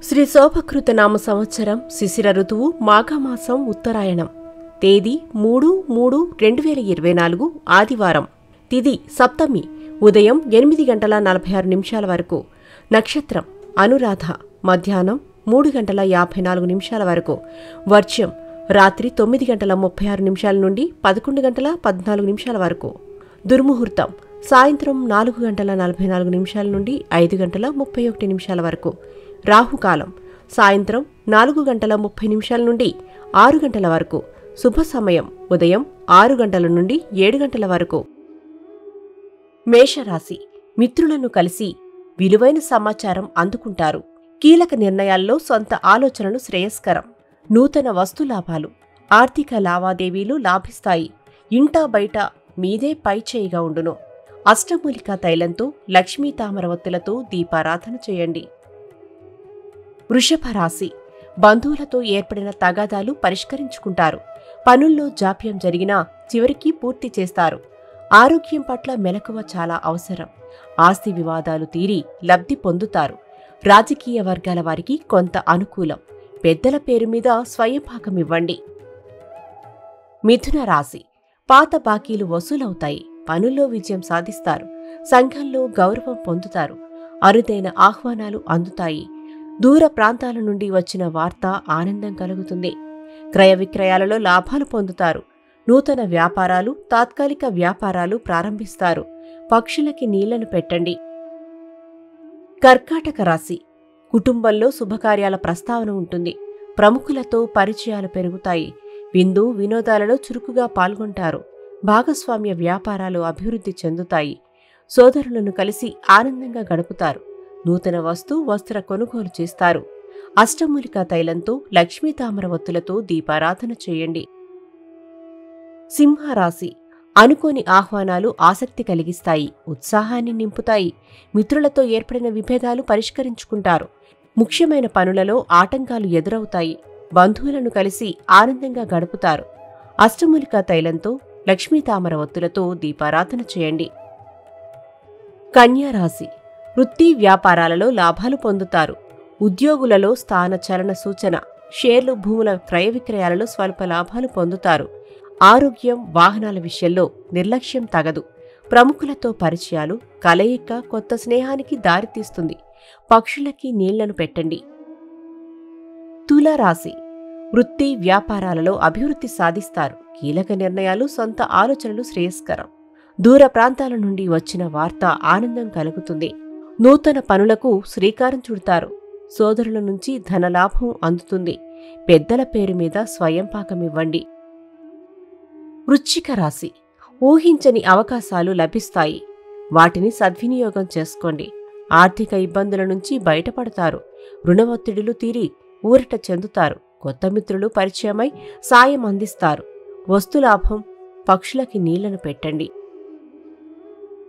శ్రీ శోభకృత నామ సంవత్సరం శిశిర ఋతువు మాఘమాసం ఉత్తరాయణం. తేదీ 3/3/2024 ఆదివారం. తిథి సప్తమి. ఉదయం 8:46 వరకు. నక్షత్రం అనురాధ. మధ్యాహ్నం 3:54 వరకు. వర్జ్యం రాత్రి 9:36 నుండి 11:14 వరకు. దుర్ముహూర్తం సాయంత్రం 4:44 నుండి 5:31 వరకు. రాహుకాలం సాయంత్రం 4:30 నుండి 6 గంటల వరకు. శుభ సమయం ఉదయం 6 గంటల నుండి 7 గంటల వరకు. మేషరాశి. మిత్రులను కలిసి విలువైన సమాచారం అందుకుంటారు. కీలక నిర్ణయాల్లో సొంత ఆలోచనలు శ్రేయస్కరం. నూతన వస్తులాభాలు. ఆర్థిక లావాదేవీలు లాభిస్తాయి. ఇంటా బయట మీదే పైచేయిగా ఉండును. అష్టమూలికా తైలంతో లక్ష్మీ తామరవత్తులతో దీపారాధన చేయండి. వృషభ రాశి. బంధువులతో ఏర్పడిన తగాదాలు పరిష్కరించుకుంటారు. పనుల్లో జాప్యం జరిగినా చివరికి పూర్తి చేస్తారు. ఆరోగ్యం పట్ల మెలకువ చాలా అవసరం. ఆస్తి వివాదాలు తీరి లబ్ధి పొందుతారు. రాజకీయ వర్గాల వారికి కొంత అనుకూలం. పెద్దల పేరు మీద స్వయంపాకమివ్వండి. మిథున రాశి. పాత బాకీలు వసూలవుతాయి. పనుల్లో విజయం సాధిస్తారు. సంఘంలో గౌరవం పొందుతారు. అరుదైన ఆహ్వానాలు అందుతాయి. దూర ప్రాంతాల నుండి వచ్చిన వార్త ఆనందం కలుగుతుంది. క్రయ విక్రయాలలో లాభాలు పొందుతారు. నూతన వ్యాపారాలు, తాత్కాలిక వ్యాపారాలు ప్రారంభిస్తారు. పక్షులకి నీళ్లను పెట్టండి. కర్కాటక రాశి. కుటుంబంలో శుభకార్యాల ప్రస్తావన ఉంటుంది. ప్రముఖులతో పరిచయాలు పెరుగుతాయి. విందు వినోదాలలో చురుకుగా పాల్గొంటారు. భాగస్వామ్య వ్యాపారాలు అభివృద్ధి చెందుతాయి. సోదరులను కలిసి ఆనందంగా గడుపుతారు. నూతన వస్త్ర కొనుగోలు చేస్తారు. అష్టమూలికా తైలంతో లక్ష్మీ తామరవత్తులతో దీపారాధన చేయండి. సింహరాశి. అనుకోని ఆహ్వానాలు ఆసక్తి కలిగిస్తాయి. ఉత్సాహాన్ని నింపుతాయి. మిత్రులతో ఏర్పడిన విభేదాలు పరిష్కరించుకుంటారు. ముఖ్యమైన పనులలో ఆటంకాలు ఎదురవుతాయి. బంధువులను కలిసి ఆనందంగా గడుపుతారు. అష్టమూలికా తైలంతో లక్ష్మీ తామరవత్తులతో దీపారాధన చేయండి. కన్యారాశి. వృత్తి వ్యాపారాలలో లాభాలు పొందుతారు. ఉద్యోగులలో స్థాన చలన సూచన. షేర్లు భూముల క్రయ విక్రయాలలో స్వల్ప లాభాలు పొందుతారు. ఆరోగ్యం వాహనాల విషయంలో నిర్లక్ష్యం తగదు. ప్రముఖులతో పరిచయాలు కలయిక కొత్త స్నేహానికి దారితీస్తుంది. పక్షులకి నీళ్లను పెట్టండి. తులారాశి. వృత్తి వ్యాపారాలలో అభివృద్ధి సాధిస్తారు. కీలక నిర్ణయాలు సొంత ఆలోచనలు శ్రేయస్కరం. దూర ప్రాంతాల నుండి వచ్చిన వార్త ఆనందం కలుగుతుంది. నూతన పనులకు శ్రీకారం చుడతారు. సోదరుల నుంచి ధనలాభం అందుతుంది. పెద్దల పేరు మీద స్వయంపాకమివ్వండి. వృశ్చిక రాశి. ఊహించని అవకాశాలు లభిస్తాయి. వాటిని సద్వినియోగం చేసుకోండి. ఆర్థిక ఇబ్బందుల నుంచి బయటపడతారు. రుణ ఒత్తిడులు తీరి ఊరట చెందుతారు. కొత్త మిత్రులు పరిచయమై సాయం అందిస్తారు. వస్తులాభం. పక్షులకి నీళ్లను పెట్టండి.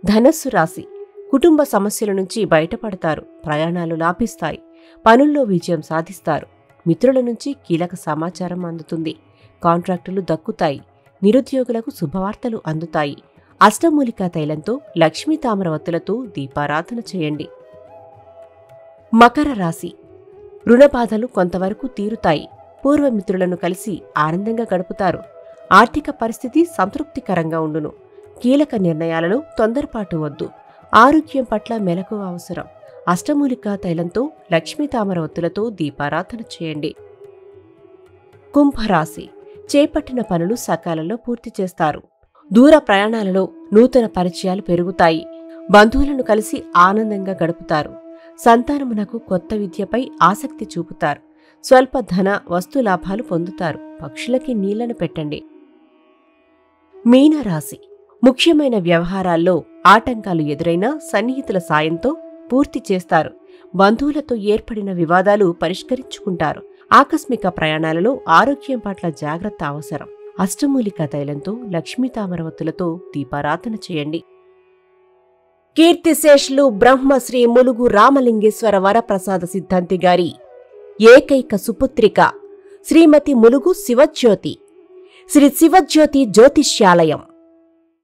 ధనస్సు రాశి. కుటుంబ సమస్యల నుంచి బయటపడతారు. ప్రయాణాలు లాభిస్తాయి. పనుల్లో విజయం సాధిస్తారు. మిత్రుల నుంచి కీలక సమాచారం అందుతుంది. కాంట్రాక్టులు దక్కుతాయి. నిరుద్యోగులకు శుభవార్తలు అందుతాయి. అష్టమూలికా తైలంతో లక్ష్మీ తామరవత్తులతో దీపారాధన చేయండి. మకర రాశి. రుణబాధలు కొంతవరకు తీరుతాయి. పూర్వమిత్రులను కలిసి ఆనందంగా గడుపుతారు. ఆర్థిక పరిస్థితి సంతృప్తికరంగా ఉండును. కీలక నిర్ణయాలలో తొందరపాటు వద్దు. ఆరోగ్యం పట్ల మెలకువ అవసరం. అష్టమూలికా తైలంతో లక్ష్మీ తామరవత్తులతో దీపారాధన చేయండి. కుంభరాశి. చేపట్టిన పనులు సకాలంలో పూర్తి చేస్తారు. దూర ప్రయాణాలలో నూతన పరిచయాలు పెరుగుతాయి. బంధువులను కలిసి ఆనందంగా గడుపుతారు. సంతానమునకు కొత్త విద్యపై ఆసక్తి చూపుతారు. స్వల్ప ధన వస్తులాభాలు పొందుతారు. పక్షులకి నీళ్లను పెట్టండి. మీనరాశి. ముఖ్యమైన వ్యవహారాల్లో ఆటంకాలు ఎదురైనా సన్నిహితుల సాయంతో పూర్తి చేస్తారు. బంధువులతో ఏర్పడిన వివాదాలు పరిష్కరించుకుంటారు. ఆకస్మిక ప్రయాణాలలో ఆరోగ్యం పట్ల జాగ్రత్త అవసరం. అష్టమూలికా తైలంతో లక్ష్మీ తామరవత్తులతో దీపారాధన చేయండి. కీర్తిశేషులు బ్రహ్మశ్రీ ములుగు రామలింగేశ్వర వరప్రసాద సిద్ధాంతి గారి ఏకైక సుపుత్రిక శ్రీమతి ములుగు శివజ్యోతి. శ్రీ శివజ్యోతి జ్యోతిష్యాలయం